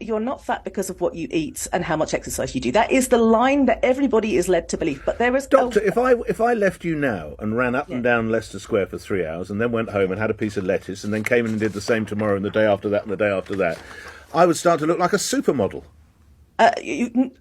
you're not fat because of what you eat and how much exercise you do. That is the line that everybody is led to believe. But there is Doctor, if I left you now and ran up and down Leicester Square for 3 hours and then went home and had a piece of lettuce and then came in and did the same tomorrow and the day after that and the day after that, I would start to look like a supermodel.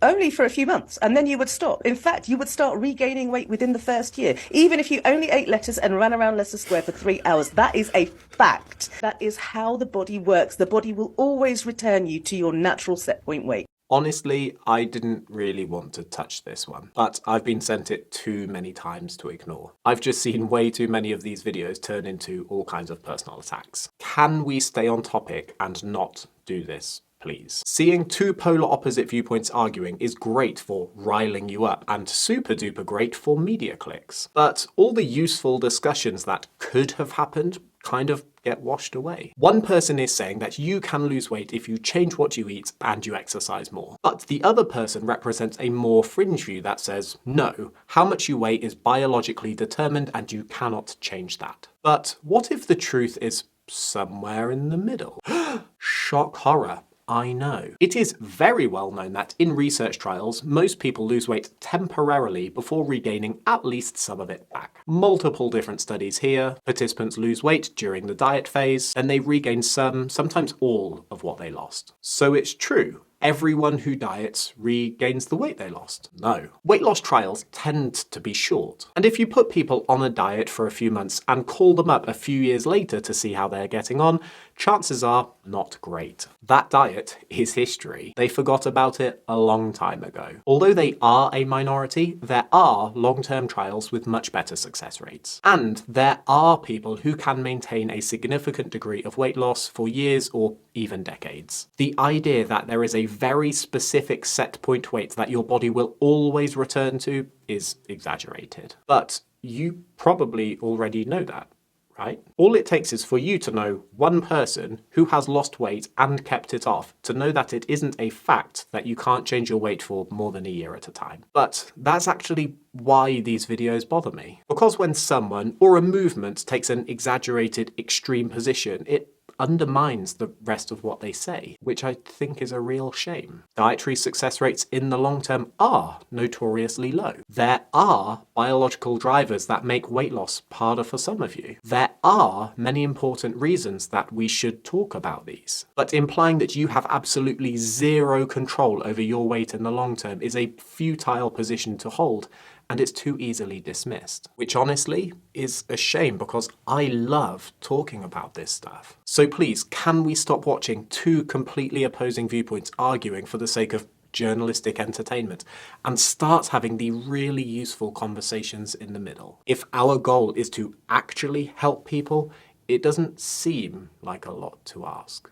Only for a few months, and then you would stop. In fact, you would start regaining weight within the first year, even if you only ate lettuce and ran around Leicester Square for 3 hours. That is a fact. That is how the body works. The body will always return you to your natural set point weight. Honestly, I didn't really want to touch this one, but I've been sent it too many times to ignore. I've just seen way too many of these videos turn into all kinds of personal attacks. Can we stay on topic and not do this? Please. Seeing two polar opposite viewpoints arguing is great for riling you up and super duper great for media clicks. But all the useful discussions that could have happened kind of get washed away. One person is saying that you can lose weight if you change what you eat and you exercise more. But the other person represents a more fringe view that says, no, how much you weigh is biologically determined and you cannot change that. But what if the truth is somewhere in the middle? Shock horror. I know. It is very well known that in research trials, most people lose weight temporarily before regaining at least some of it back. Multiple different studies here. Participants lose weight during the diet phase, and they regain some, sometimes all of what they lost. So it's true. Everyone who diets regains the weight they lost? No. Weight loss trials tend to be short. And if you put people on a diet for a few months and call them up a few years later to see how they're getting on, chances are not great. That diet is history. They forgot about it a long time ago. Although they are a minority, there are long-term trials with much better success rates. And there are people who can maintain a significant degree of weight loss for years or even decades. The idea that there is a very specific set point weight that your body will always return to is exaggerated. But you probably already know that, right? All it takes is for you to know one person who has lost weight and kept it off to know that it isn't a fact that you can't change your weight for more than a year at a time. But that's actually why these videos bother me. Because when someone or a movement takes an exaggerated extreme position, it undermines the rest of what they say, which I think is a real shame. Dietary success rates in the long term are notoriously low. There are biological drivers that make weight loss harder for some of you. There are many important reasons that we should talk about these. But implying that you have absolutely zero control over your weight in the long term is a futile position to hold, and it's too easily dismissed. Which honestly is a shame because I love talking about this stuff. So please, can we stop watching two completely opposing viewpoints arguing for the sake of journalistic entertainment and start having the really useful conversations in the middle? If our goal is to actually help people, it doesn't seem like a lot to ask.